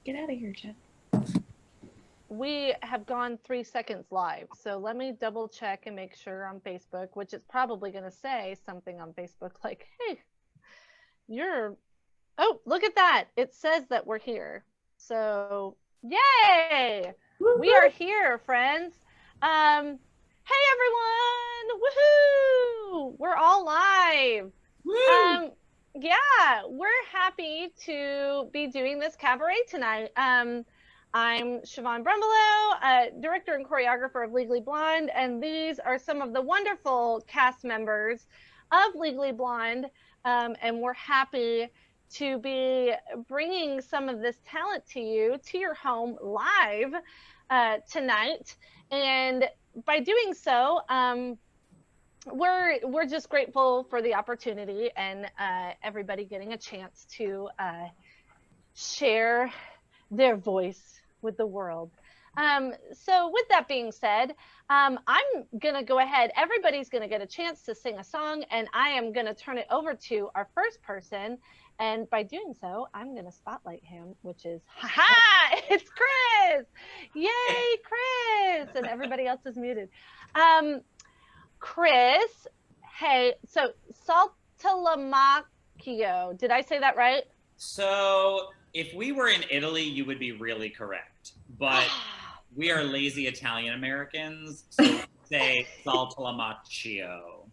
Get out of here, Jen. We have gone 3 seconds live. So let me double check and make sure on Facebook, which is probably going to say something on Facebook like, hey, you're, oh, look at that. It says that we're here. So, yay! We are Woo-hoo. here, friends. Hey, everyone! Woohoo! We're all live. Woo! Um, yeah, we're happy to be doing this cabaret tonight. I'm Siobhan Brumbelow, director and choreographer of Legally Blonde, and these are some of the wonderful cast members of Legally Blonde. And we're happy to be bringing some of this talent to you, to your home live tonight. And by doing so, we're just grateful for the opportunity and everybody getting a chance to share their voice with the world. So with that being said, I'm gonna go ahead. Everybody's gonna get a chance to sing a song, and I am gonna turn it over to our first person. And by doing so, I'm gonna spotlight him, which is, haha, it's Chris! Yay, Chris! And everybody else is muted. Um, Chris, hey, so Saltalamacchio, did I say that right? So, if we were in Italy, you would be really correct. But we are lazy Italian Americans, so we say saltalamacchio.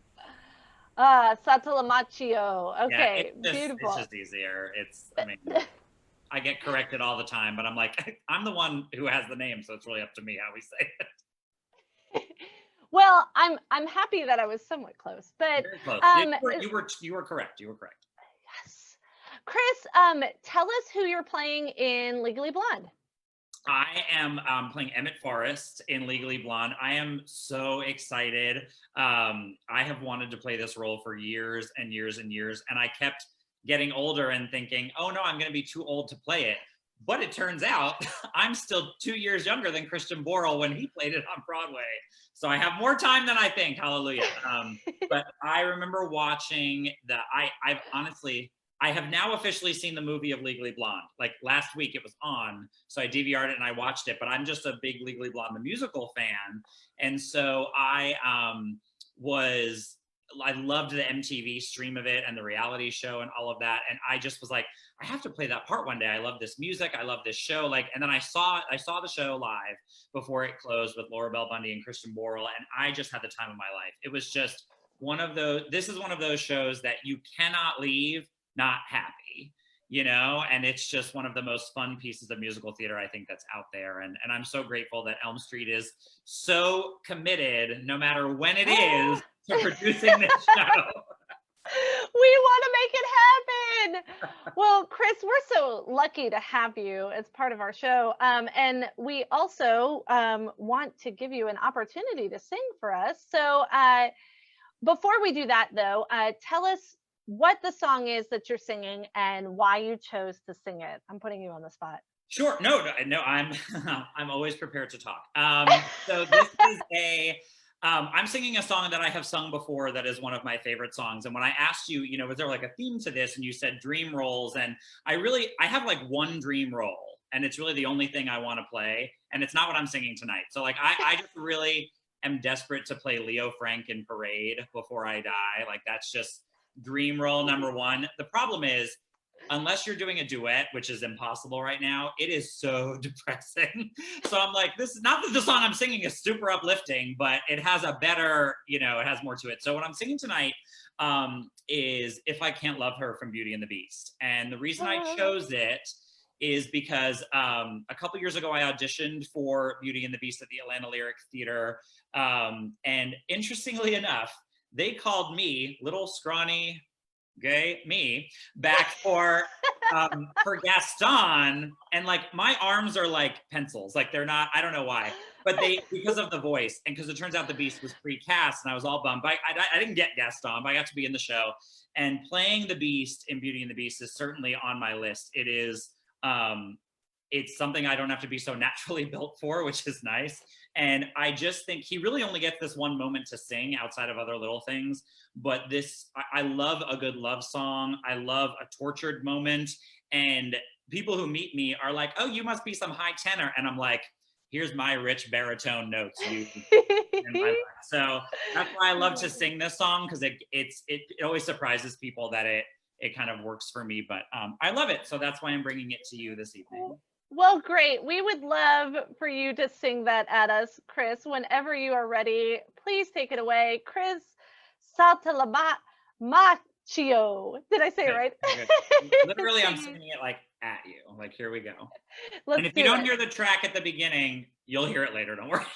Saltalamacchio. Yeah, Okay, it's beautiful. just easier. I mean, I get corrected all the time, but I'm like, I'm the one who has the name, so it's really up to me how we say it. Well, I'm happy that I was somewhat close, but Very close. um, You were correct. You were correct. yes, Chris, tell us who you're playing in Legally Blonde. I am playing Emmett Forrest in Legally Blonde. I am so excited. I have wanted to play this role for years and years and years, and I kept getting older and thinking, oh no, I'm going to be too old to play it. But it turns out I'm still 2 years younger than Christian Borle when he played it on Broadway. So I have more time than I think. Hallelujah. But I remember watching I've honestly, I have now officially seen the movie of Legally Blonde. Like last week it was on, so I DVR'd it and I watched it, but I'm just a big Legally Blonde the musical fan. And so was I loved the MTV stream of it and the reality show and all of that. And I just was like, I have to play that part one day. I love this music. I love this show. Like, and then I saw the show live before it closed with Laura Bell Bundy and Christian Borle, and I just had the time of my life. It was just one of those. This is one of those shows that you cannot leave not happy, and it's just one of the most fun pieces of musical theater I think that's out there. And I'm so grateful that Elm Street is so committed, no matter when it is, to producing this show. We want to make it happen. Well, Chris, we're so lucky to have you as part of our show. And we also want to give you an opportunity to sing for us. So before we do that, though, tell us what the song is that you're singing and why you chose to sing it. I'm putting you on the spot. Sure. No. I'm I'm always prepared to talk. So this is I'm singing a song that I have sung before that is one of my favorite songs. And when I asked you, was there like a theme to this? And you said dream roles. And I have like one dream role, and it's really the only thing I want to play. And it's not what I'm singing tonight. So like I just really am desperate to play Leo Frank in Parade before I die. Like that's just dream role number one. The problem is, unless you're doing a duet, which is impossible right now, it is so depressing. So I'm like, this is not that the song I'm singing is super uplifting, but it has a better, it has more to it. So what I'm singing tonight is If I Can't Love Her from Beauty and the Beast. And the reason I chose it is because a couple years ago, I auditioned for Beauty and the Beast at the Atlanta Lyric Theater. And interestingly enough, they called me, little scrawny gay me, back for Gaston, and like my arms are like pencils, like they're not, I don't know why, but they, because of the voice and because it turns out the Beast was pre-cast and I was all bummed, but I didn't get Gaston, but I got to be in the show. And playing the Beast in Beauty and the Beast is certainly on my list. It is it's something I don't have to be so naturally built for, which is nice. And I just think he really only gets this one moment to sing outside of other little things. But I love a good love song. I love a tortured moment. And people who meet me are like, oh, you must be some high tenor. And I'm like, here's my rich baritone notes. So that's why I love to sing this song, because it always surprises people that it kind of works for me. But I love it. So that's why I'm bringing it to you this evening. Well, great. We would love for you to sing that at us, Chris. Whenever you are ready, please take it away. Chris Saltalamacchio. Did I say it right? Literally, I'm singing it like at you. Like, here we go. Let's And if do you don't it. hear the track at the beginning, you'll hear it later. Don't worry.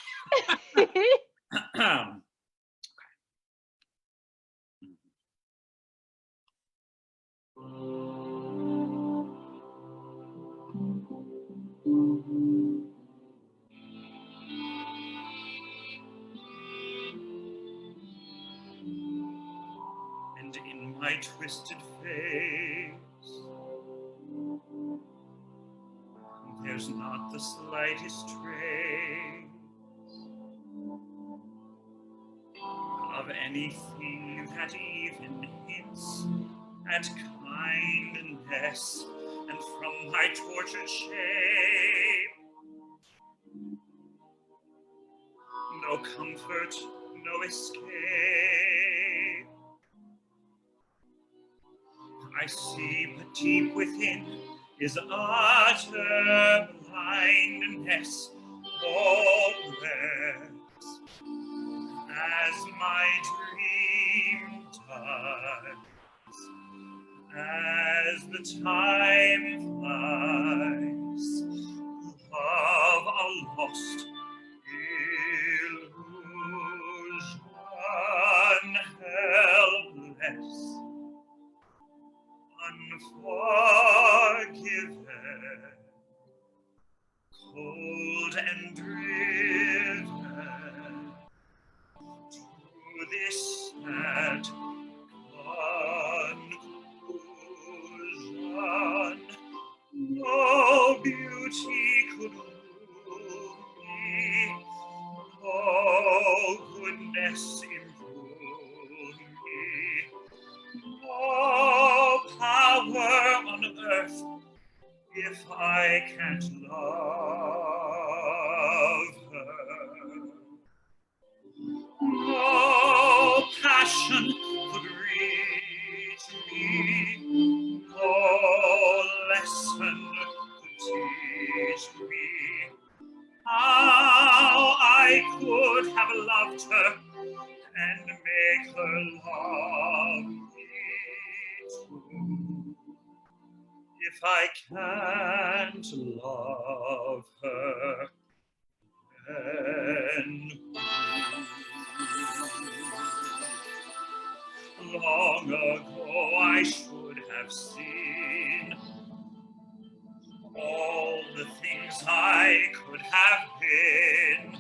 And in my twisted face, there's not the slightest trace of anything that even hints at kindness. And from my tortured shape, no comfort, no escape. I see, but deep within is utter blindness, hopeless, as my dream does, as the time flies, of a lost illusion, helpless, unforgiven, cold and driven to this sad conclusion. No beauty could move me, no goodness improve me, no power on earth if I can't love her. No passion could reach me, no lesson could teach me how I could have loved her and make her love me too. If I can't love her, then long ago I should have seen all the things I could have been.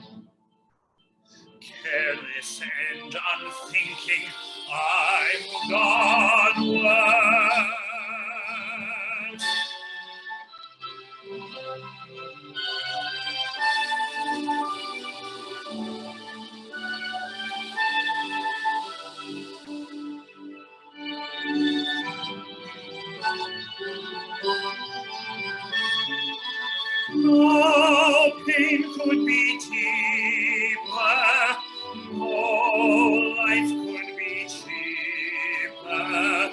Careless and unthinking, I moved onward. No pain could be deeper, no life could be cheaper,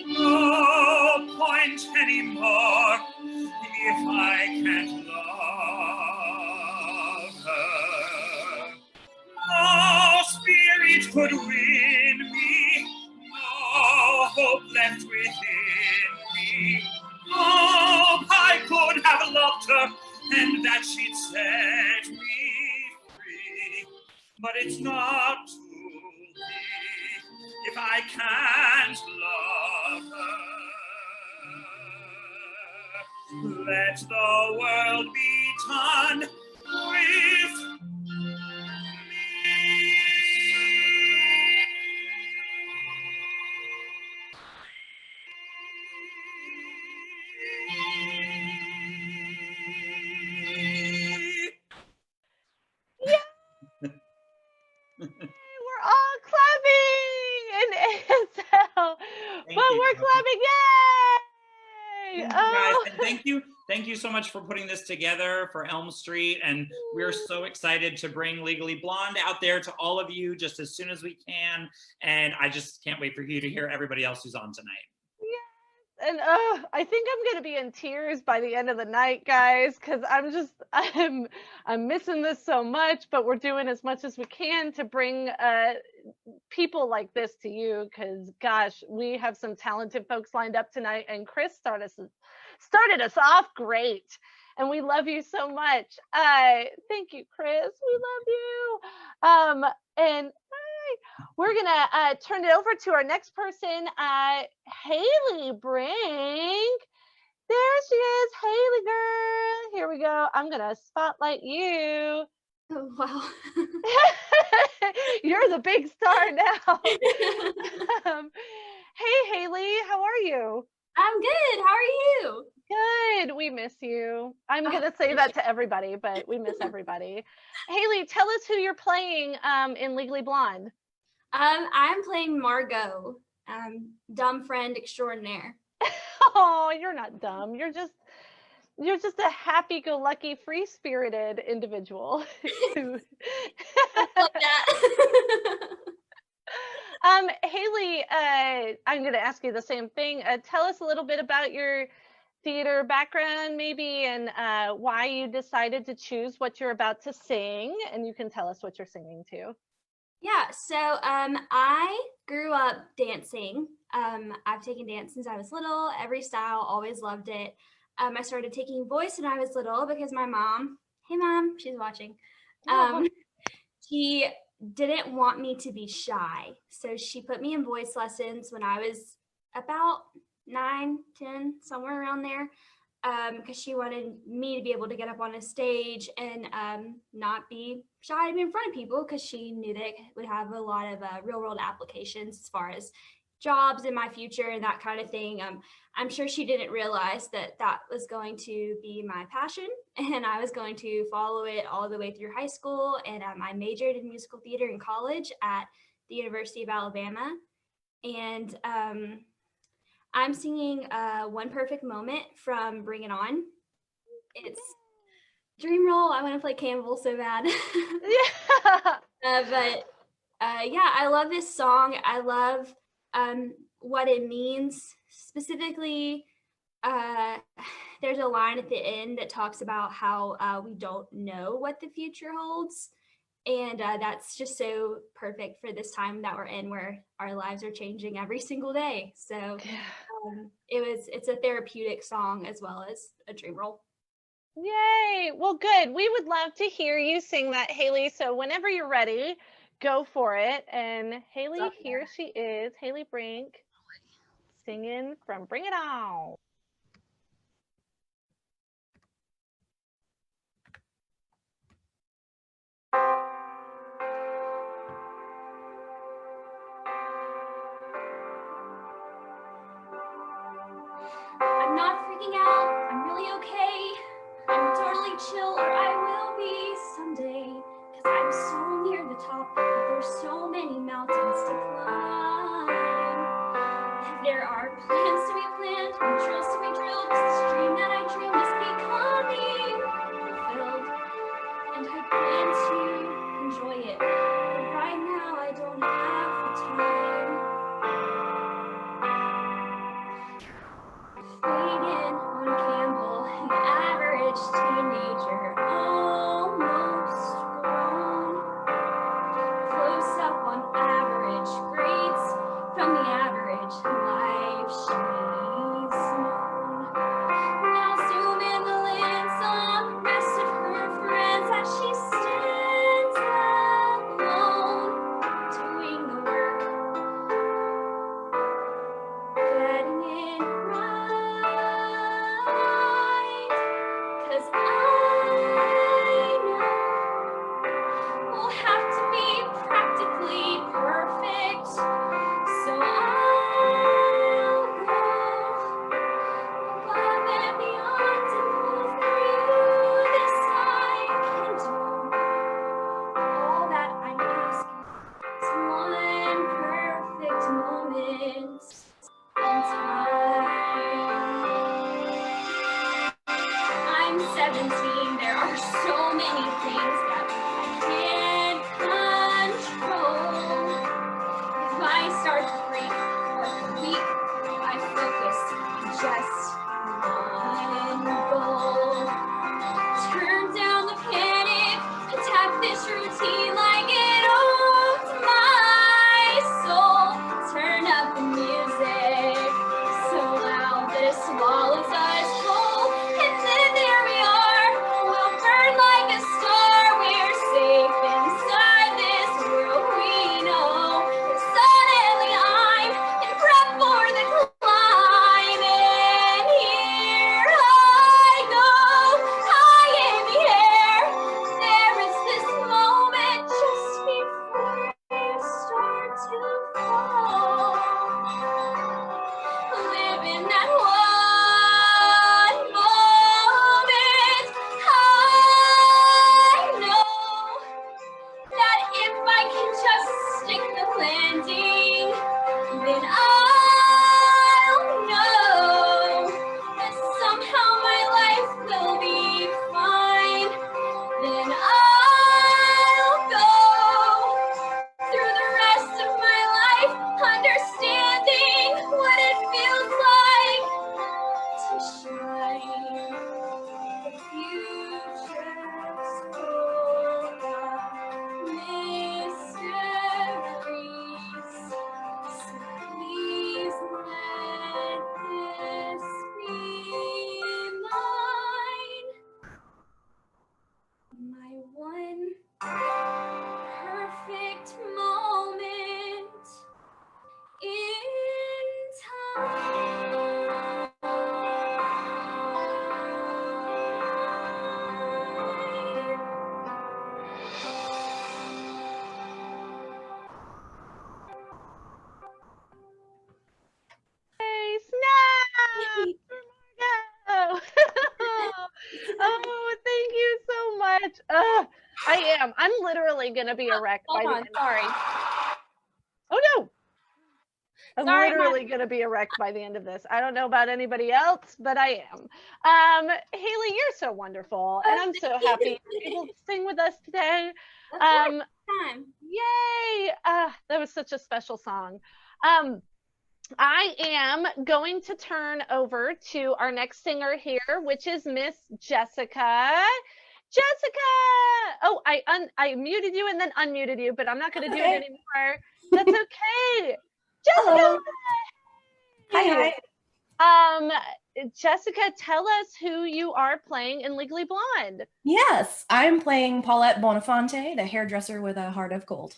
no point anymore if I can't love her. No spirit could win me, no hope left within me. Oh, I could have loved her, and that she'd set me free. But it's not to be if I can't love her. Let the world be done with We're all clapping, and so, but we're clapping, yay! Thank you guys, and Thank you so much for putting this together for Elm Street. And we're so excited to bring Legally Blonde out there to all of you just as soon as we can. And I just can't wait for you to hear everybody else who's on tonight. And I think I'm gonna be in tears by the end of the night, guys, because I'm missing this so much, but we're doing as much as we can to bring people like this to you, because gosh, we have some talented folks lined up tonight, and Chris started us off great, and we love you so much. Thank you, Chris. We love you. And we're gonna turn it over to our next person, Haley Brink. There she is, Haley girl. Here we go. I'm gonna spotlight you. Oh, wow. You're the big star now. Hey, Haley, how are you? I'm good. How are you? Good. We miss you. I'm gonna say that to everybody, but we miss everybody. Haley, tell us who you're playing in Legally Blonde. I'm playing Margot, dumb friend extraordinaire. Oh, you're not dumb. You're just a happy-go-lucky, free-spirited individual. Like that. Haley, I'm going to ask you the same thing. Tell us a little bit about your theater background, maybe, and why you decided to choose what you're about to sing. And you can tell us what you're singing too. Yeah, so I grew up dancing. I've taken dance since I was little, every style, always loved it. I started taking voice when I was little because my mom, hey mom, she's watching, she didn't want me to be shy. So she put me in voice lessons when I was about 9, 10, somewhere around there, because she wanted me to be able to get up on a stage and not be shy to be in front of people, because she knew that it would have a lot of real world applications as far as jobs in my future and that kind of thing. I'm sure she didn't realize that that was going to be my passion, and I was going to follow it all the way through high school. And I majored in musical theater in college at the University of Alabama. And I'm singing One Perfect Moment from Bring It On. It's dream roll. I want to play Campbell so bad. Yeah. Yeah, I love this song. I love what it means. Specifically, there's a line at the end that talks about how we don't know what the future holds. And that's just so perfect for this time that we're in, where our lives are changing every single day. So it's a therapeutic song as well as a dream roll. Yay. Well, good. We would love to hear you sing that, Haley. So whenever you're ready, go for it. And Haley, here she is, Haley Brink, singing from Bring It On. I'm not freaking out, I'm really okay. I'm totally chill, or I will be someday. Cause I'm so near the top, but there's so many mountains to climb. There are plans to be planned, and drills to be drilled. Cause this dream that I dream is becoming fulfilled. And I plan to enjoy it, but right now I don't have the time. Fading on Campbell, an average teenager, almost grown. Close up on average grades from the average life she's known. Now zoom in the lens on the rest of her friends as she stands alone, doing the work, getting it right. Cause I know we'll have to be practically perfect. So I'll go above and beyond and pull through this I can do. All that I'm asking is one perfect moment in time. 17. There are so many things that I can't control. If I start to freak or weak, I focus on just one goal. Turn down the panic, attack this routine like it owns my soul. Turn up the music so loud that it swallows us whole. And then there we are, we'll burn like a star. We're safe inside this world we know. And suddenly I'm in prep for the climb. And here I go, high in the air. There is this moment just before you start to fall. Live in that one moment. I know that if I can just stick the landing, then I'll know that somehow my life will be fine. Then I'll go through the rest of my life understanding what it feels like to shine. The future's full of mysteries, so please let this be mine. My one perfect moment in time. Hey, snap! Margo! Oh, thank you so much. I'm literally gonna be a wreck by Hold the on, end. sorry. Oh no! I'm Sorry, literally gonna be a wreck by the end of this. I don't know about anybody else, but I am. Haley, you're so wonderful, and I'm so happy you're able to sing with us today. Of course, time. Yay! That was such a special song. I am going to turn over to our next singer here, which is Miss Jessica. Jessica! Oh, I muted you and then unmuted you, but I'm not going to do it anymore. That's okay. Jessica! Hello. Hi. Jessica, tell us who you are playing in Legally Blonde. Yes, I'm playing Paulette Bonafonte, the hairdresser with a heart of gold.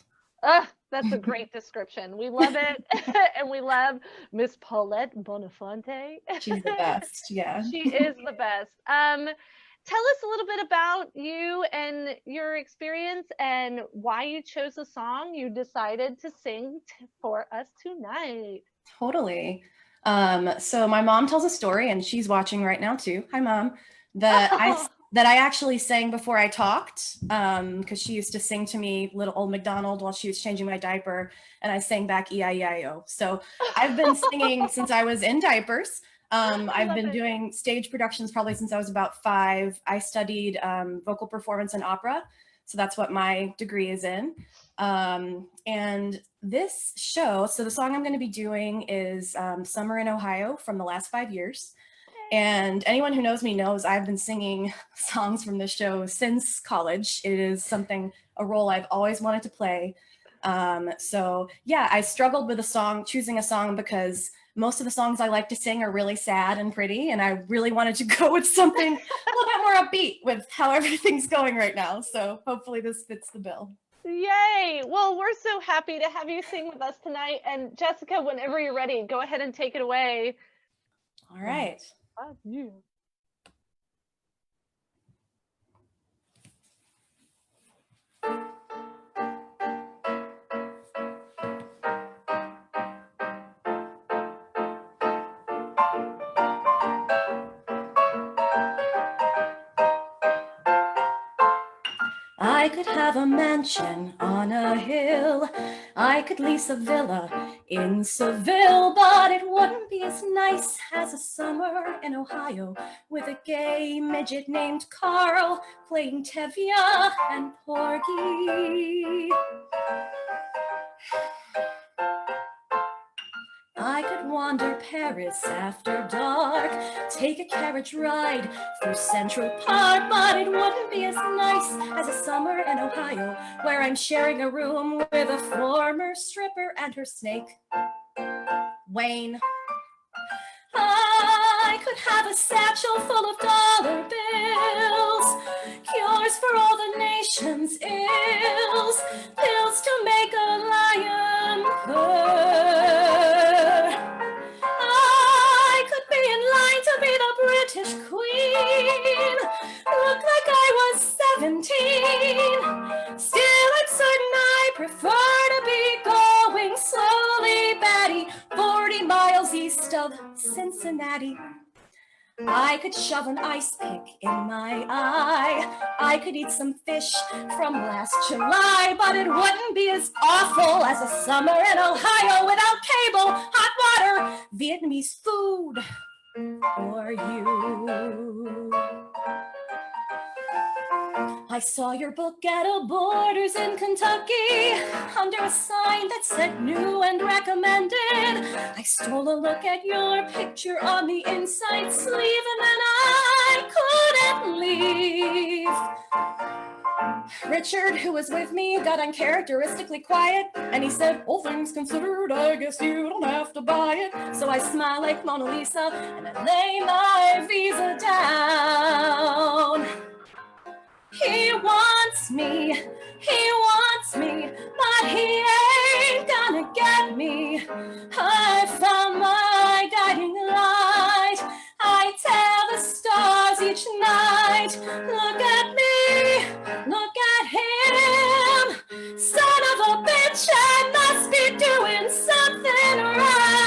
That's a great description. We love it. And we love Miss Paulette Bonafonte. She's the best, yeah. She is the best. Tell us a little bit about you and your experience and why you chose the song you decided to sing for us tonight. Totally. So my mom tells a story, and she's watching right now too. Hi, Mom. That I actually sang before I talked, because she used to sing to me Little Old MacDonald while she was changing my diaper, and I sang back E-I-E-I-O. So I've been singing since I was in diapers. I've been doing stage productions probably since I was about 5. I studied vocal performance and opera, so that's what my degree is in. And this show, so the song I'm going to be doing is Summer in Ohio from the last 5 years. And anyone who knows me knows I've been singing songs from this show since college. It is a role I've always wanted to play. So yeah, I struggled with choosing a song because most of the songs I like to sing are really sad and pretty, and I really wanted to go with something a little bit more upbeat with how everything's going right now. So hopefully this fits the bill. Yay! Well, we're so happy to have you sing with us tonight. And Jessica, whenever you're ready, go ahead and take it away. All right. Love you. I could have a mansion on a hill. I could lease a villa in Seville, but it wouldn't be as nice as a summer in Ohio with a gay midget named Carl playing Tevye and Porgy. I could wander Paris after dark, take a carriage ride through Central Park, but it wouldn't be as nice as a summer in Ohio, where I'm sharing a room with a former stripper and her snake, Wayne. I could have a satchel full of dollar bills, cures for all the nation's ills, pills to make a lion purr. I could be in line to be the British Queen, look like I was 17. Still, I'm certain I prefer to be going slowly, Betty, 40 miles east of Cincinnati. I could shove an ice pick in my eye. I could eat some fish from last July, but it wouldn't be as awful as a summer in Ohio without cable, hot water, Vietnamese food, or you. I saw your book at a Borders in Kentucky under a sign that said new and recommended. I stole a look at your picture on the inside sleeve and then I couldn't leave. Richard, who was with me, got uncharacteristically quiet and he said, all things considered, I guess you don't have to buy it. So I smile like Mona Lisa and I lay my visa down. He wants me, but he ain't gonna get me. I found my guiding light. I tell the stars each night, look at me, look at him. Son of a bitch, I must be doing something right.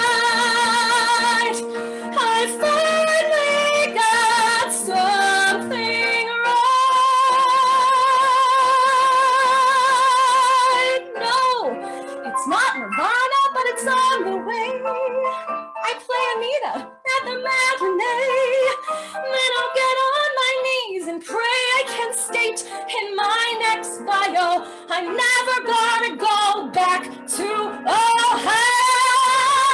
I finally got something right. No, it's not Nirvana, but it's on the way. I play Anita at the matinee. Then I'll get on my knees and pray I can state in my next bio, I'm never gonna go back to Ohio.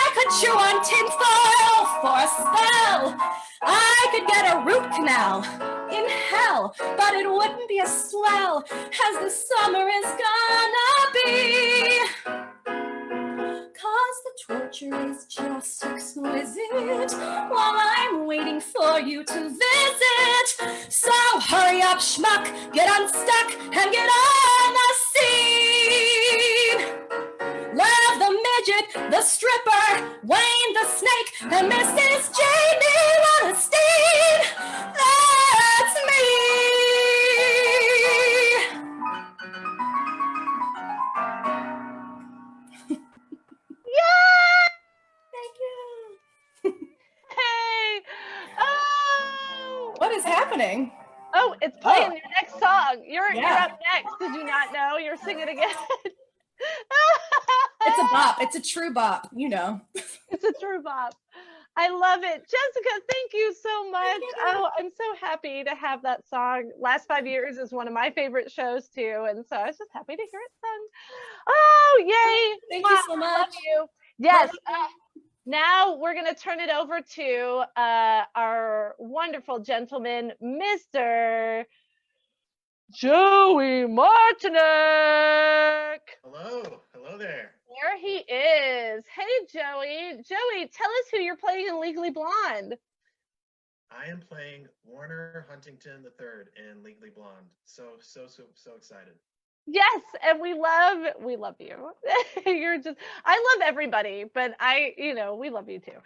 I could chew on tinfoil for a spell. I could get a root canal in hell, but it wouldn't be as swell as the summer is gonna be. 'Cause the torture is just exquisite while I'm waiting for you to visit. So hurry up, schmuck, get unstuck and get on the scene. Love the midget, the stripper, Wayne the snake, and Mrs. Jamie Wallenstein. That's me. Yeah! Thank you. Hey! Oh! What is happening? Oh, it's playing Oh. your next song. You're Yeah. up next. Did you not know? You're singing again. It's a bop. It's a true bop, you know. It's a true bop. I love it. Jessica, thank you so much. Oh, I'm so happy to have that song. Last 5 years is one of my favorite shows too. And so I was just happy to hear it sung. Oh, yay. Thank you so I much. love you. Yes. Now we're going to turn it over to our wonderful gentleman, Mr. Joey Martinek. Hello there. There he is. Hey, Joey. Joey, tell us who you're playing in Legally Blonde. I am playing Warner Huntington III in Legally Blonde. So excited. Yes, and we love you. You're just, I love everybody, but we love you too.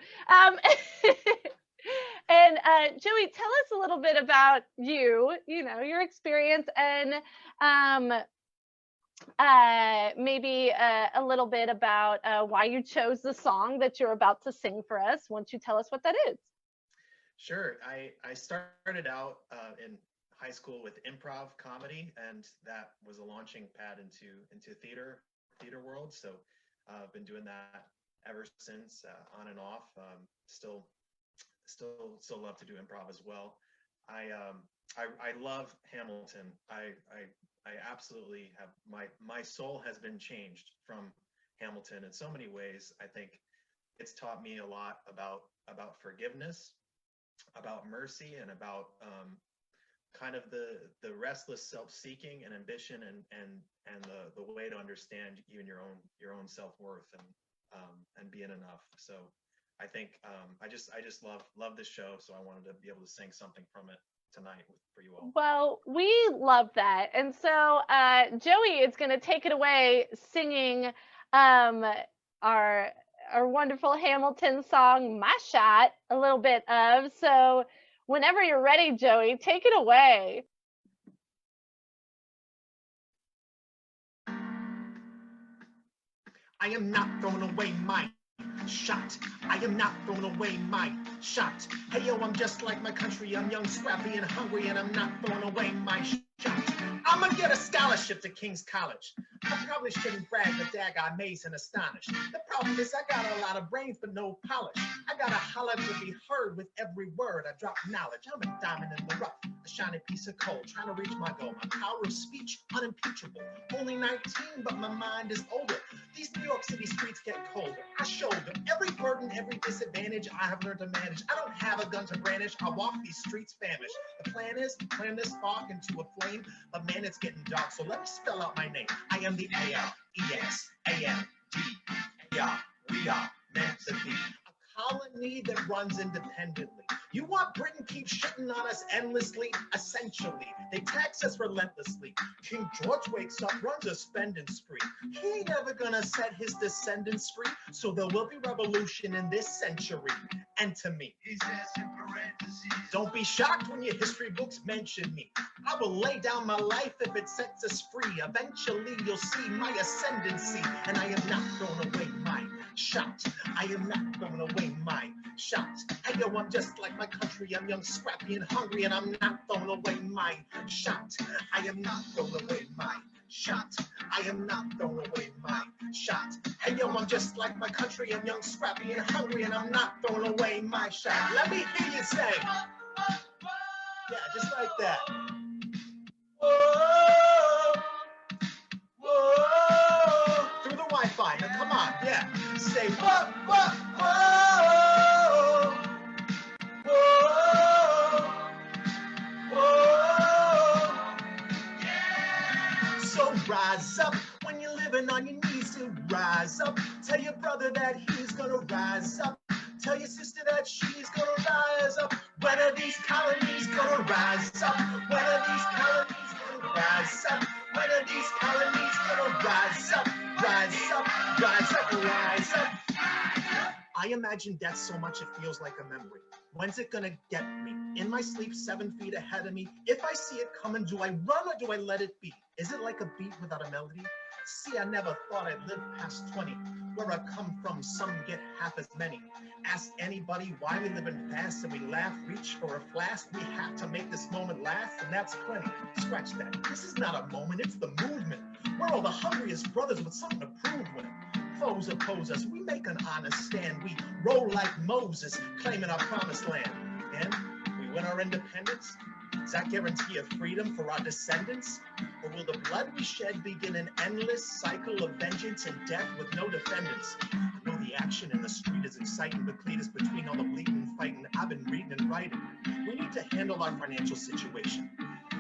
And Joey, tell us a little bit about you, your experience, and maybe a little bit about why you chose the song that you're about to sing for us. Once you tell us what that is. Sure. I started out in high school with improv comedy, and that was a launching pad into theater world. So I've been doing that ever since, on and off. Still love to do improv as well. I love Hamilton. I absolutely have, my soul has been changed from Hamilton in so many ways. I think it's taught me a lot about forgiveness, about mercy, and about kind of the restless self-seeking and ambition, and the way to understand even your own self-worth, and being enough. So I think I just love this show, so I wanted to be able to sing something from it tonight for you all. Well, we love that. And so Joey is going to take it away singing our wonderful Hamilton song, My Shot, a little bit of. So whenever you're ready, Joey, take it away. I am not throwing away my shot. I am not throwing away my shot. Hey yo, I'm just like my country. I'm young, scrappy, and hungry, and I'm not throwing away my shot. I'm gonna get a scholarship to King's College. I probably shouldn't brag, but dag, I amaze and astonish. The problem is I got a lot of brains, but no polish. I gotta holler to be heard with every word. I drop knowledge. I'm a diamond in the rough, a shiny piece of coal, trying to reach my goal. My power of speech, unimpeachable. Only 19, but my mind is older. These New York City streets get colder. I shoulder every burden, every disadvantage I have learned to manage. I don't have a gun to brandish. I walk these streets famished. The plan is to plan this spark into a flame, but man, it's getting dark. So let me spell out my name. I am the A-L-E-X-A-N-D-A-R. We are meant to be a colony that runs independently. You want Britain keep shitting on us endlessly? Essentially, they tax us relentlessly. King George wakes up, runs a spending spree. He ain't ever gonna set his descendants free, so there will be revolution in this century. And to me, he says in parentheses, don't be shocked when your history books mention me. I will lay down my life if it sets us free. Eventually, you'll see my ascendancy, and I am not throwing away my shot. I am not throwing away my shot. Hey yo, I'm just like my country. I'm young, scrappy, and hungry, and I'm not throwing away my shot. I am not throwing away my shot. I am not throwing away my shot. Hey yo, I'm just like my country. I'm young, scrappy, and hungry, and I'm not throwing away my shot. Let me hear you say, yeah, just like that. Whoa, whoa, through the Wi-Fi. Now come on, yeah. Say whoa, whoa, whoa, whoa, whoa. So rise up when you're living on your knees, to rise up. Tell your brother that he's gonna rise up. Tell your sister that she's gonna rise up. When are these colonies gonna rise up? When are these colonies gonna rise up? When are these colonies gonna rise up? Rise up, rise up, rise up. I imagine death so much it feels like a memory. When's it gonna get me? In my sleep, 7 feet ahead of me. If I see it coming, do I run or do I let it be? Is it like a beat without a melody? See, I never thought I'd live past 20. Where I come from, some get half as many. Ask anybody why we living fast and we laugh, reach for a flask. We have to make this moment last, and that's plenty. Scratch that. This is not a moment, it's the movement. We're all the hungriest brothers with something to prove with. Foes oppose us, we make an honest stand. We roll like Moses, claiming our promised land. And we win our independence. Does that guarantee of freedom for our descendants? Or will the blood we shed begin an endless cycle of vengeance and death with no defendants? I know the action in the street is exciting, but Cletus, between all the bleeding and fighting, I've been reading and writing. We need to handle our financial situation.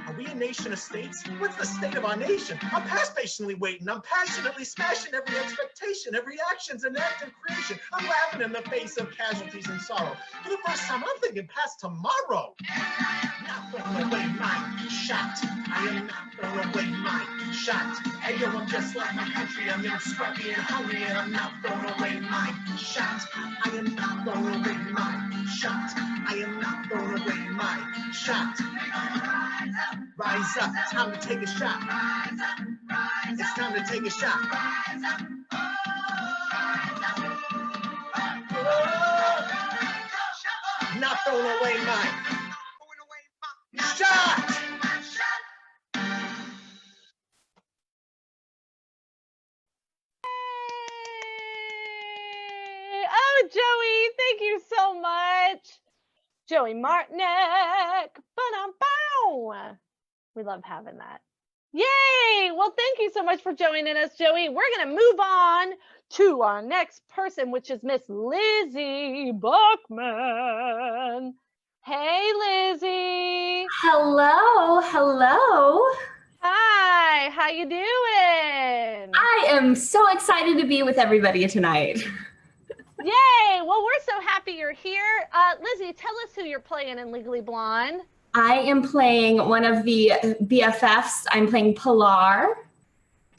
Are we a nation of states? What's the state of our nation? I'm past patiently waiting. I'm passionately smashing every expectation. Every action's an act of creation. I'm laughing in the face of casualties and sorrow. For the first time, I'm thinking past tomorrow. Not throwing away my shot. I am not throwing away my shot. Hey yo, I'm just like my country. I'm young, scrappy, and hungry, and I'm not throwing away my shot. I am not throwing away my shot. I am not throwing away my shot. Rise up, time to take a shot. It's time to take a shot. Not throwing away my shot. Joey. Thank you so much. Joey Martinek. Ba-dum-bow. We love having that. Yay! Well, thank you so much for joining us, Joey. We're going to move on to our next person, which is Miss Lizzie Buckman. Hey, Lizzie. Hello. Hi, how you doing? I am so excited to be with everybody tonight. Yay! Well, we're so happy you're here. Lizzie, tell us who you're playing in Legally Blonde. I am playing one of the BFFs. I'm playing Pilar.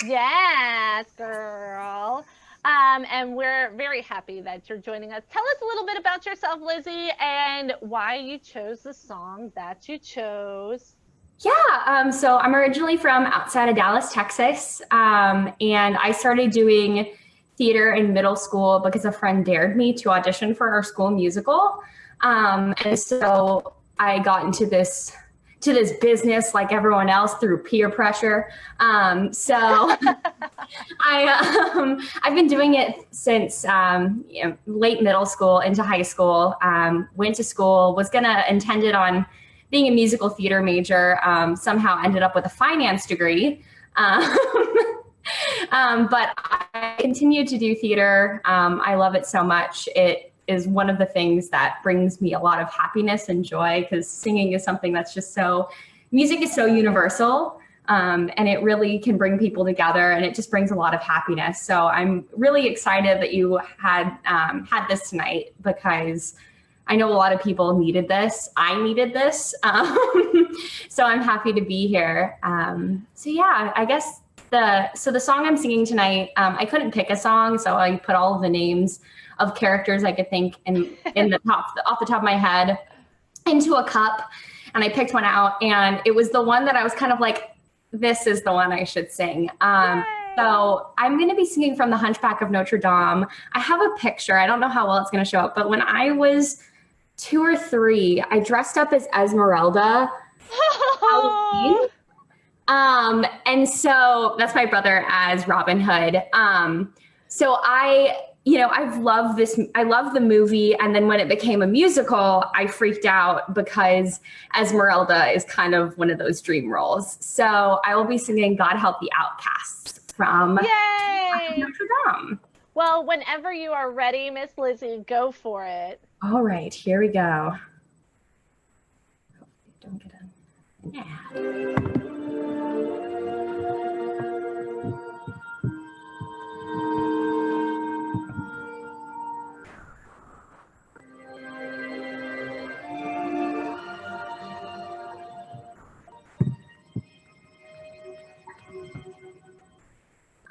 Yes, girl. And we're very happy that you're joining us. Tell us a little bit about yourself, Lizzie, and why you chose the song that you chose. Yeah, so I'm originally from outside of Dallas, Texas, and I started doing theater in middle school because a friend dared me to audition for our school musical. And so I got into this business like everyone else through peer pressure. So I've been doing it since late middle school into high school. Went to school, was gonna intended on being a musical theater major, somehow ended up with a finance degree. But I continue to do theater. I love it so much. It is one of the things that brings me a lot of happiness and joy, because singing is something that's just music is so universal, and it really can bring people together, and it just brings a lot of happiness. So I'm really excited that you had this tonight, because I know a lot of people needed this. I needed this. So I'm happy to be here. So yeah, I guess the song I'm singing tonight, I couldn't pick a song, so I put all of the names of characters I could think off the top of my head into a cup, and I picked one out, and it was the one that I was kind of like, this is the one I should sing. So I'm going to be singing from The Hunchback of Notre Dame. I have a picture. I don't know how well it's going to show up, but when I was 2 or 3, I dressed up as Esmeralda. Halloween. And so that's my brother as Robin Hood. So I've loved this. I love the movie. And then when it became a musical, I freaked out because Esmeralda is kind of one of those dream roles. So I will be singing God Help the Outcasts from Notre Dame. Well, whenever you are ready, Miss Lizzie, go for it. All right, here we go. Don't get an ad.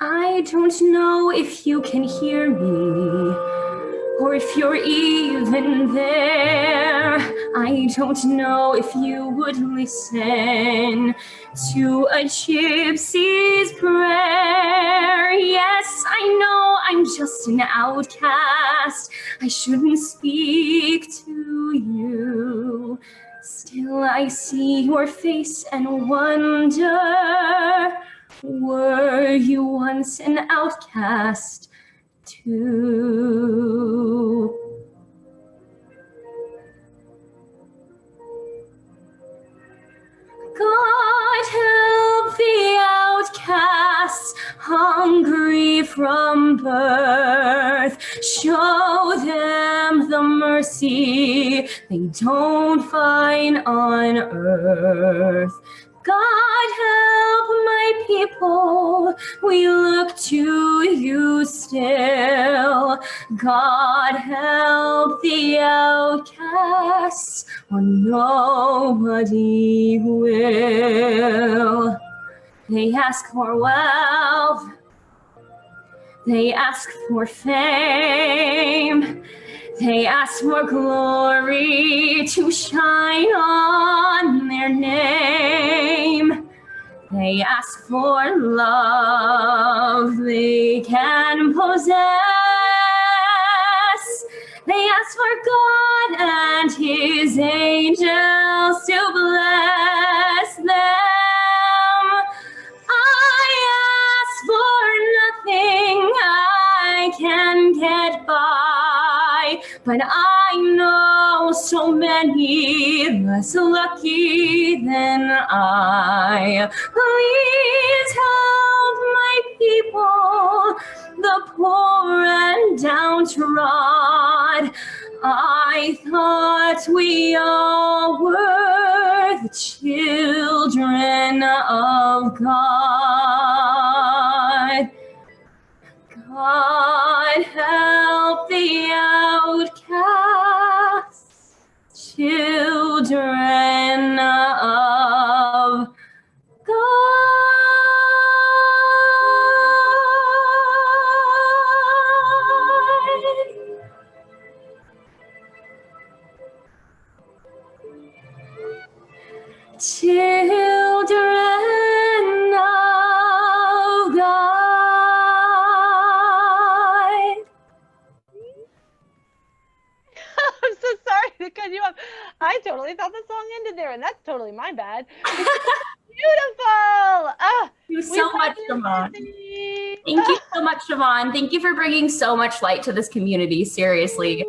I don't know if you can hear me, or if you're even there. I don't know if you would listen to a gypsy's prayer. Yes, I know I'm just an outcast. I shouldn't speak to you. Still, I see your face and wonder, were you once an outcast too? God help the outcasts, hungry from birth. Show them the mercy they don't find on earth. God help my people, we look to you still. God help the outcasts, or nobody will. They ask for wealth, they ask for fame, they ask for glory to shine on their name. They ask for love they can possess. They ask for God and his angels to bless them. I ask for nothing, I can get by. but I know so many less lucky than I. Please help my people, the poor and downtrodden. I thought we all were the children of God. God help the outcasts, children of God. Children of God. I'm so sorry to cut you off. I totally thought the song ended there, and that's totally my bad. Beautiful. Thank you so much, Siobhan. Thank you so much, Siobhan. Thank you for bringing so much light to this community. Seriously,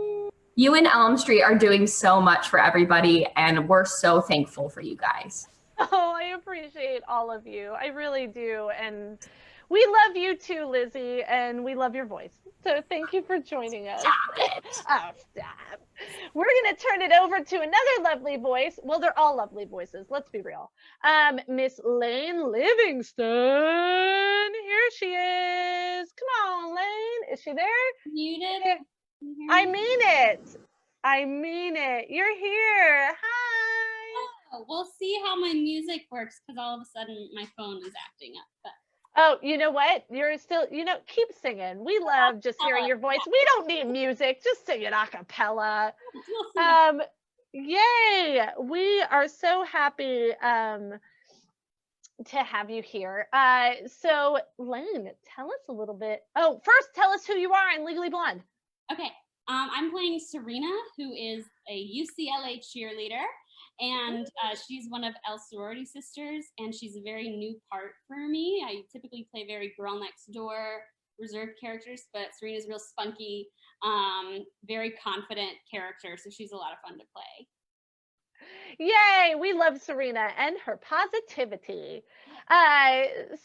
you and Elm Street are doing so much for everybody, and we're so thankful for you guys. Oh, I appreciate all of you. I really do. And we love you too, Lizzie, and we love your voice. So thank you for joining us. Stop it. Oh, stop. We're going to turn it over to another lovely voice. Well, they're all lovely voices. Let's be real. Miss Lane Livingston. Here she is. Come on, Lane. Is she there? Muted. I mean it. I mean it. You're here. Hi. Oh, we'll see how my music works because all of a sudden my phone is acting up. But Oh, you know what? You're still, keep singing. We love just hearing your voice. We don't need music. Just sing it a cappella. we'll see. Yay. We are so happy to have you here. So Lynn, tell us a little bit. Oh, first tell us who you are in Legally Blonde. Okay. I'm playing Serena, who is a UCLA cheerleader, and she's one of Elle's sorority sisters, and she's a very new part for me. I typically play very girl next door, reserved characters, but Serena's real spunky, very confident character, so she's a lot of fun to play. Yay, we love Serena and her positivity.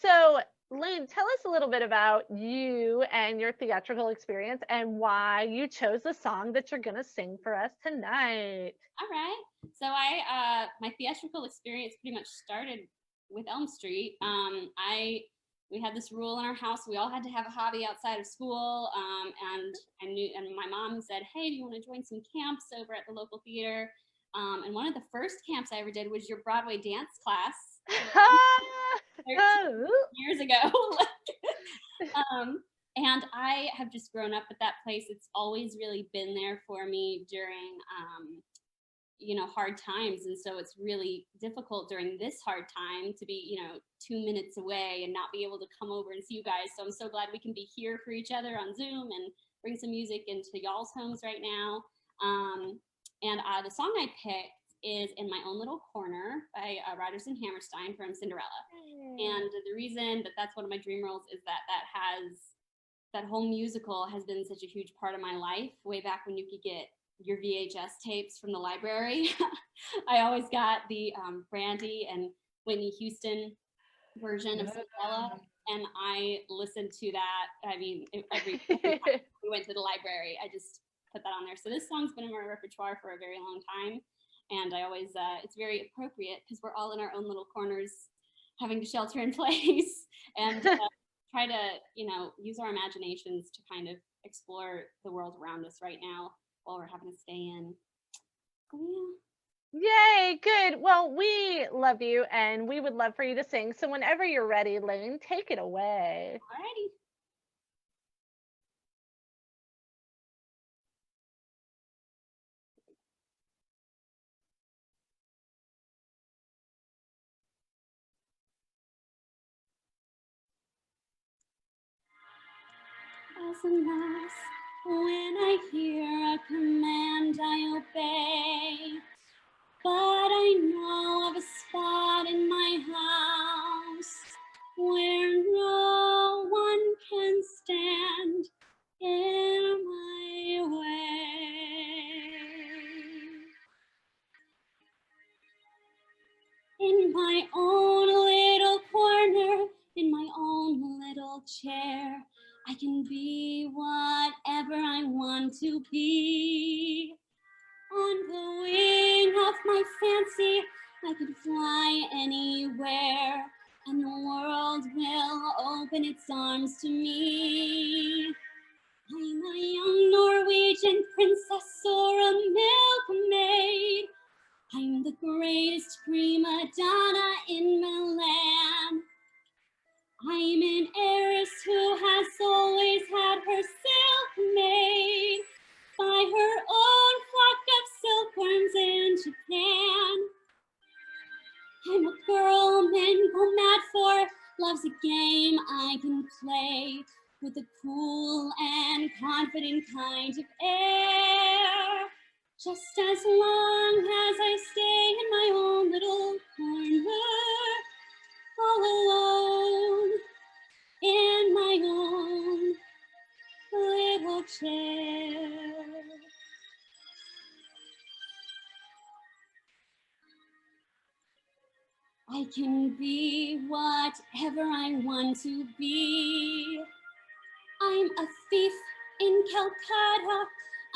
So Lynn, tell us a little bit about you and your theatrical experience and why you chose the song that you're going to sing for us tonight. All right. So my theatrical experience pretty much started with Elm Street. We had this rule in our house. We all had to have a hobby outside of school. And my mom said, hey, do you want to join some camps over at the local theater? And one of the first camps I ever did was your Broadway dance class. 13 years ago. And I have just grown up at that place. It's always really been there for me during hard times, and so it's really difficult during this hard time to be 2 minutes away and not be able to come over and see you guys. So I'm so glad we can be here for each other on Zoom and bring some music into y'all's homes right now. And the song I picked is In My Own Little Corner by Rodgers and Hammerstein from Cinderella. And the reason that that's one of my dream roles is that whole musical has been such a huge part of my life. Way back when you could get your VHS tapes from the library, I always got the Brandy and Whitney Houston version of Cinderella, and I listened to that. I mean, every time we went to the library, I just put that on there. So this song's been in my repertoire for a very long time, and I always it's very appropriate because we're all in our own little corners having to shelter in place and try to use our imaginations to kind of explore the world around us right now while we're having to stay in. Oh, yeah. Yay, good. Well, we love you and we would love for you to sing. So whenever you're ready, Lane, take it away. Alrighty. As a mouse, when I hear a command, I obey. But I know of a spot in my house where no one can stand in my way. chair. I can be whatever I want to be. On the wing of my fancy, I could fly anywhere, and the world will open its arms to me. I'm a young Norwegian princess or a milkmaid. I'm the greatest prima donna in Milan. I'm an heiress who has always had her silk made by her own flock of silkworms in Japan. I'm a girl men go mad for. Love's a game I can play with a cool and confident kind of air. Just as long as I stay in my own little corner, all alone in my own little chair. I can be whatever I want to be. I'm a thief in Calcutta.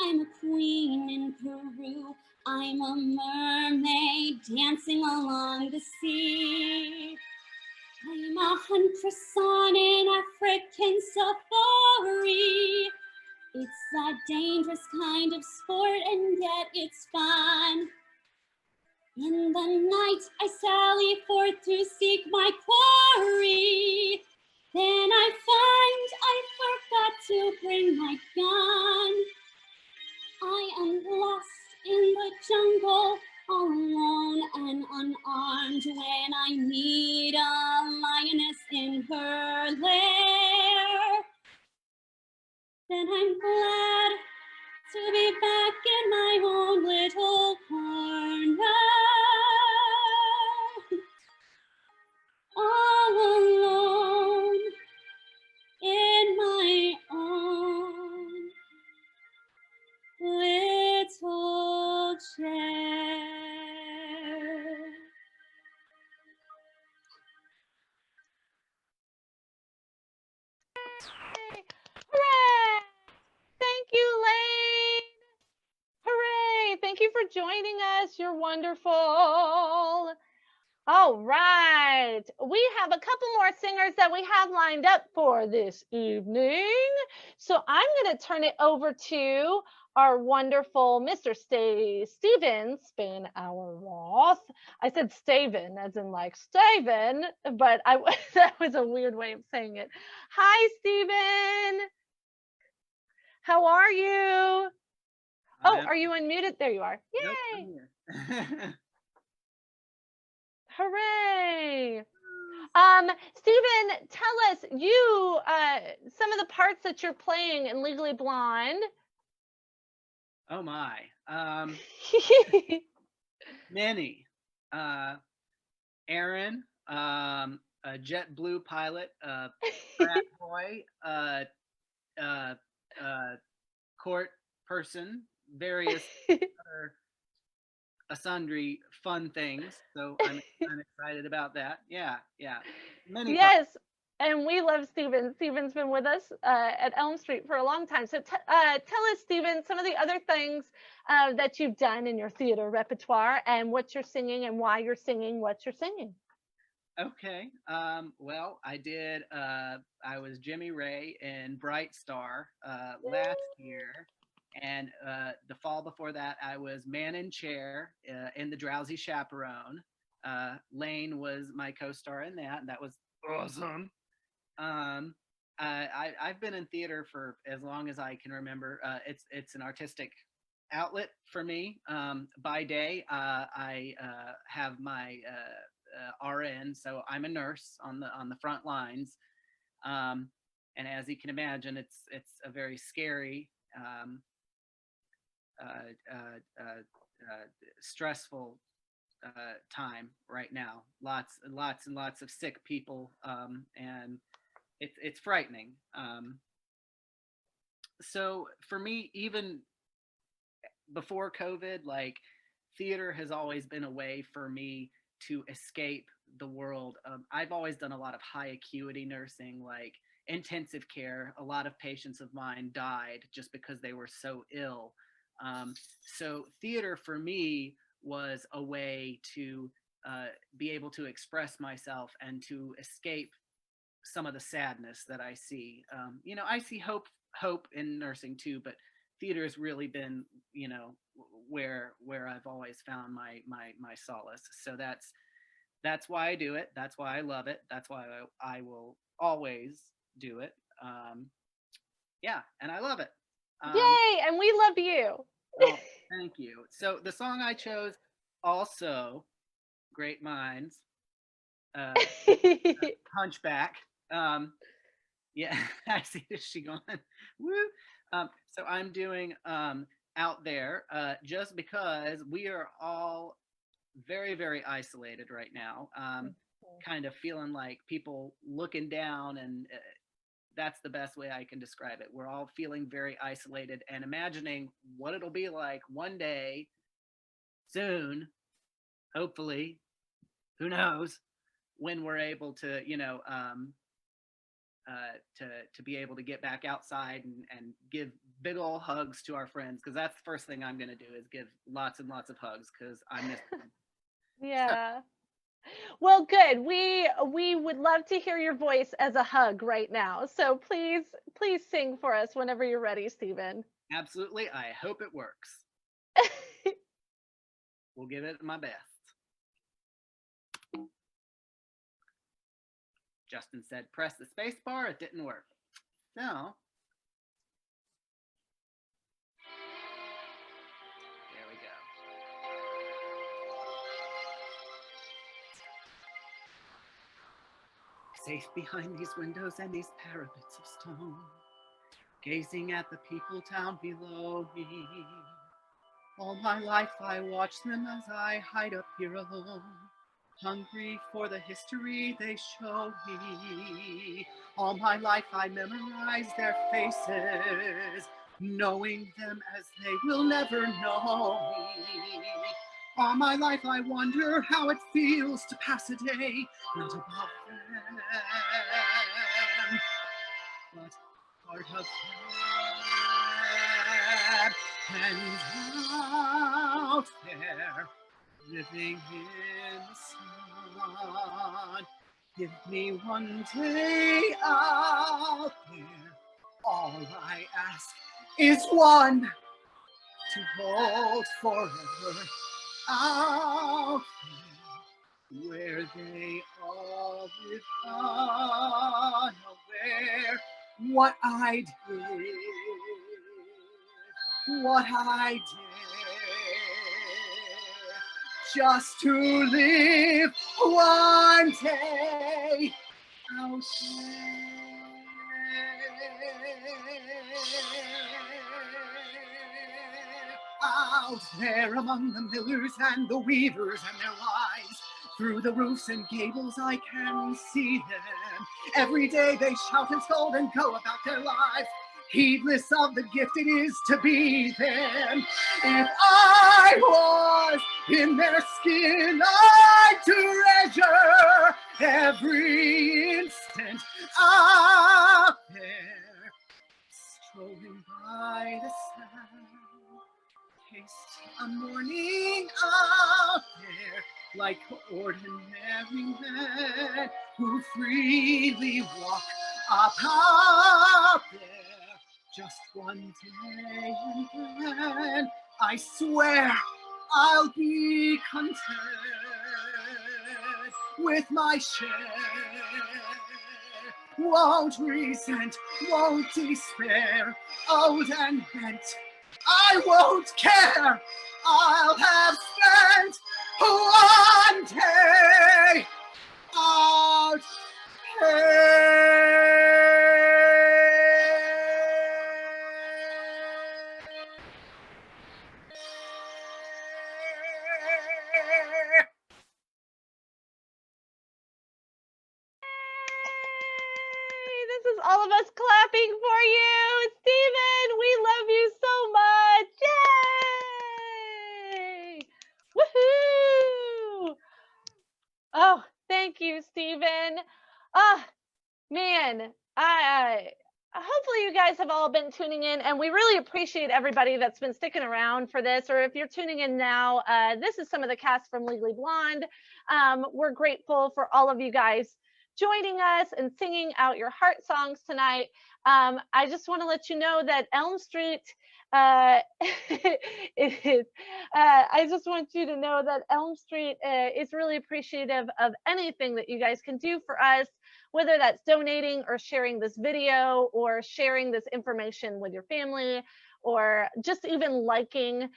I'm a queen in Peru. I'm a mermaid dancing along the sea. I'm a huntress on an African safari. It's a dangerous kind of sport, and yet it's fun. In the night, I sally forth to seek my quarry. Then I find I forgot to bring my gun. I am lost in the jungle, all alone and unarmed, when I need a lioness in her lair. Then I'm glad to be back in my own little corner, all alone in my own little chair. Hooray! Thank you, Lane. Hooray! Thank you for joining us. You're wonderful. All right. We have a couple more singers that we have lined up for this evening. So I'm going to turn it over to our wonderful Mr. Steven Span Our Roth. I said Staven as in like Staven, but that was a weird way of saying it. Hi, Steven. How are you? Oh, are you unmuted? There you are. Yay. Nope, Hooray. Stephen, tell us some of the parts that you're playing in Legally Blonde. Oh my. Many. Aaron, a JetBlue pilot, frat boy, court person, various other sundry fun things. So I'm excited about that. Yeah. Many Yes, and we love Stephen. Stephen's been with us at Elm Street for a long time. So tell us, Stephen, some of the other things that you've done in your theater repertoire and what you're singing and why you're singing what you're singing. Okay. Well, I did. I was Jimmy Ray in Bright Star last year, and the fall before that, I was Man in Chair in The Drowsy Chaperone. Lane was my co-star in that, and that was awesome. I've been in theater for as long as I can remember. It's an artistic outlet for me. By day, I have my RN, so I'm a nurse on the front lines, and as you can imagine, it's a very scary, stressful time right now. Lots and lots of sick people, and it's frightening. So for me, even before COVID, like, theater has always been a way for me to escape the world. I've always done a lot of high acuity nursing, like intensive care. A lot of patients of mine died just because they were so ill. So theater for me was a way to be able to express myself and to escape some of the sadness that I see. I see hope in nursing too, but theater has really been, where I've always found my solace. So that's why I do it. That's why I love it. That's why I will always do it. Yeah, and I love it. Yay! And we love you. Oh, thank you. So the song I chose, also great minds, Hunchback. Yeah, I see she going. Woo. So I'm doing Out There, just because we are all very, very isolated right now. Kind of feeling like people looking down, and that's the best way I can describe it. We're all feeling very isolated and imagining what it'll be like one day, soon, hopefully, who knows, when we're able to, to be able to get back outside and give big ol' hugs to our friends, because that's the first thing I'm going to do is give lots and lots of hugs, because I miss them. Yeah. Well, good. We would love to hear your voice as a hug right now. So please sing for us whenever you're ready, Stephen. Absolutely. I hope it works. We'll give it my best. Justin said, press the space bar. It didn't work. So, there we go. Safe behind these windows and these parapets of stone, gazing at the people down below me. All my life I watch them as I hide up here alone, hungry for the history they show me. All my life I memorize their faces, knowing them as they will never know me. All my life I wonder how it feels to pass a day not above them, but part of them, and out there, living in the sun. Give me one day out there. All I ask is one to hold forever. Out there, where they all live unaware. What I did, what I did, just to live one day out there. Out there among the millers and the weavers and their wives, through the roofs and gables I can see them. Every day they shout and scold and go about their lives, heedless of the gift it is to be them. If I was in their skin, I'd treasure every instant out there, strolling by the sound. Taste a morning out there, like ordinary men who freely walk out there. Just one day, and then I swear I'll be content with my share. Won't resent, won't despair, old and bent, I won't care. I'll have spent one day out here. This is all of us clapping for you. Stephen, we love you so much. Yay! Woohoo! Oh, thank Thank you, Stephen. Ah, man, hopefully you guys have all been tuning in, and we really appreciate everybody that's been sticking around for this, or if you're tuning in now, this is some of the cast from Legally Blonde. We're grateful for all of you guys joining us and singing out your heart songs tonight. I just want to let you know that Elm Street I just want you to know that Elm Street is really appreciative of anything that you guys can do for us, whether that's donating or sharing this video or sharing this information with your family or just even liking.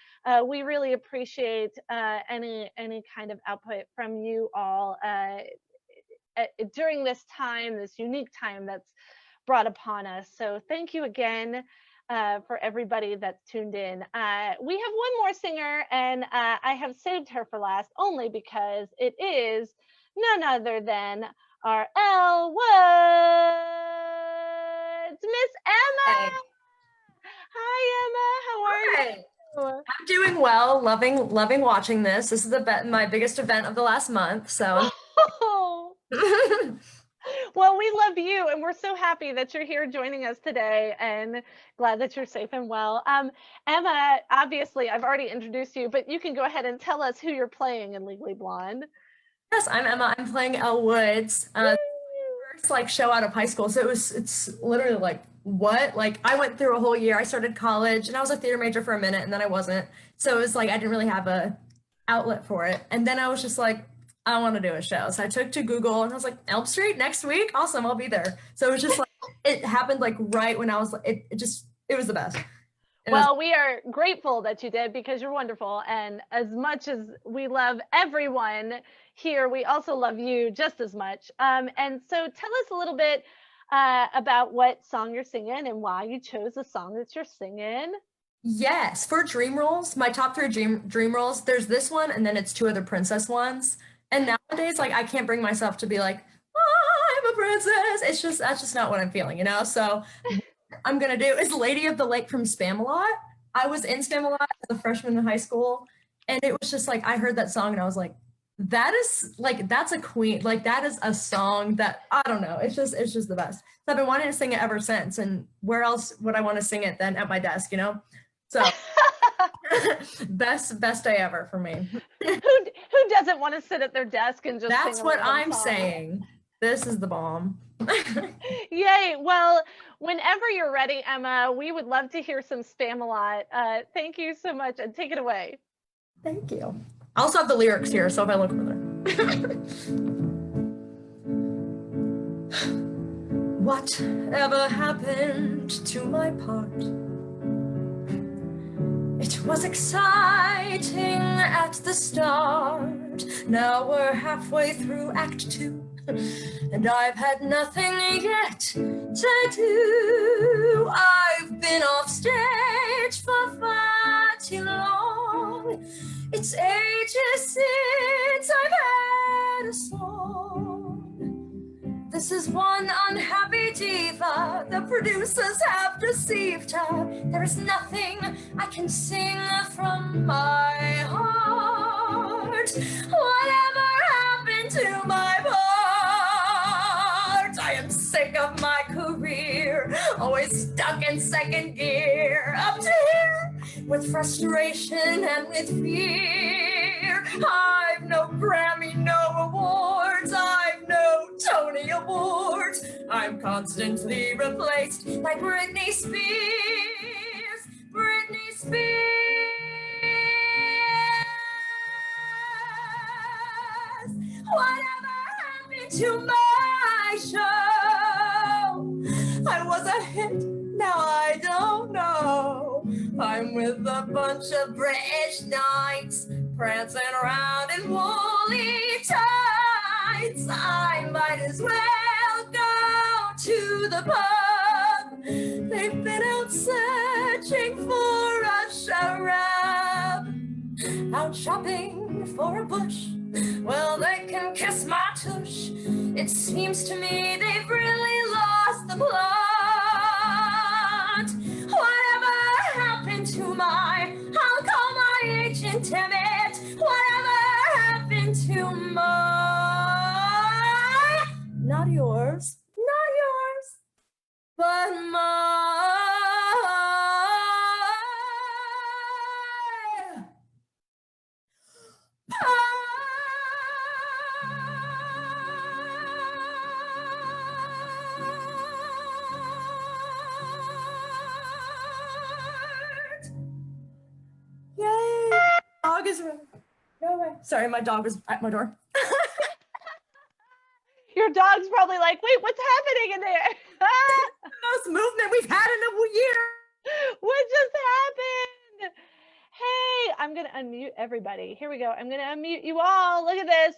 We really appreciate any kind of output from you all during this time, this unique time that's brought upon us. So thank you again for everybody that's tuned in. We have one more singer, and I have saved her for last only because it is none other than our Elle Woods, Miss Emma. Hey. Hi, Emma. How are you? I'm doing well. Loving watching this. This is my biggest event of the last month. So. Well, we love you, and we're so happy that you're here joining us today, and glad that you're safe and well. Emma, obviously, I've already introduced you, but you can go ahead and tell us who you're playing in Legally Blonde. Yes, I'm Emma. I'm playing Elle Woods. First show out of high school, so it's literally like, what? Like, I went through a whole year. I started college, and I was a theater major for a minute, and then I wasn't. So it was like I didn't really have a outlet for it, and then I was just like, I want to do a show. So I took to Google and I was like, Elm Street next week? Awesome, I'll be there. So it was just like, it happened like right when I was, it was the best. Well, we are grateful that you did because you're wonderful. And as much as we love everyone here, we also love you just as much. And so tell us a little bit about what song you're singing and why you chose the song that you're singing. Yes, for dream roles, my top 3 dream roles, there's this one and then it's 2 other princess ones. And nowadays, like, I can't bring myself to be like, oh, I'm a princess. That's just not what I'm feeling, you know? So what I'm going to do is Lady of the Lake from Spamalot. I was in Spamalot as a freshman in high school. And it was just like, I heard that song and I was like, that's a queen. Like, that is a song that, I don't know. It's just the best. So I've been wanting to sing it ever since. And where else would I want to sing it than at my desk, you know? So best day ever for me. Who doesn't want to sit at their desk and just That's sing what I'm song? saying. This is the bomb. Yay. Well, whenever you're ready, Emma, we would love to hear some Spamalot. Thank you so much, and take it away. Thank you. I also have the lyrics here, so if I look over there. Whatever happened to my part? It was exciting at the start. Now we're halfway through Act 2, and I've had nothing yet to do. I've been off stage for far too long. It's ages since I've had a song. This is one unhappy diva. The producers have deceived her. There is nothing I can sing from my heart. Whatever happened to my part? I am sick of my career, always stuck in second gear. Up to here with frustration and with fear. I've no Grammy, no awards. I've no Tony Awards. I'm constantly replaced by Britney Spears. Britney Spears. Whatever happened to my show? I was a hit, now I don't know. I'm with a bunch of British knights, prancing around in woolly tights. I might as well go to the pub. They've been out searching for a sharab, out shopping for a bush. Well, they can kiss my tush. It seems to me they've really lost the plot. Whatever happened to I'll call my agent, damn it. Whatever happened to my not yours, but mine. Yay! Dog is running. No way. Sorry, my dog was at my door. Your dog's probably like, wait, what's happening in there? The most movement we've had in a year. What just happened? Hey, I'm going to unmute everybody. Here we go. I'm going to unmute you all. Look at this.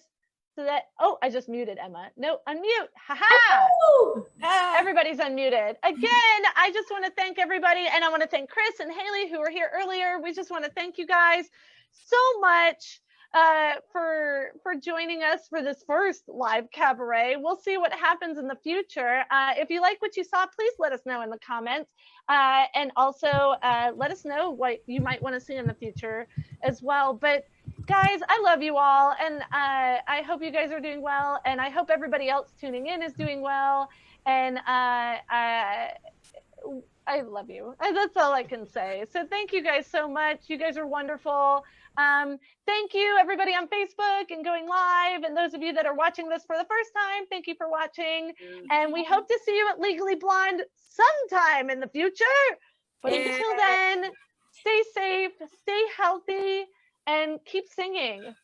So that, oh, I just muted Emma. No, unmute. Haha. Everybody's unmuted. Again, I just want to thank everybody. And I want to thank Chris and Haley who were here earlier. We just want to thank you guys so much for joining us for this first live cabaret. We'll see what happens in the future. If you like what you saw, please let us know in the comments. And also let us know what you might want to see in the future as well. But guys, I love you all, and I hope you guys are doing well, and I hope everybody else tuning in is doing well. And I love you. That's all I can say. So thank you guys so much. You guys are wonderful. Thank you everybody on Facebook and going live, and those of you that are watching this for the first time, thank you for watching. And we hope to see you at Legally Blonde sometime in the future. But until then, stay safe, stay healthy, and keep singing.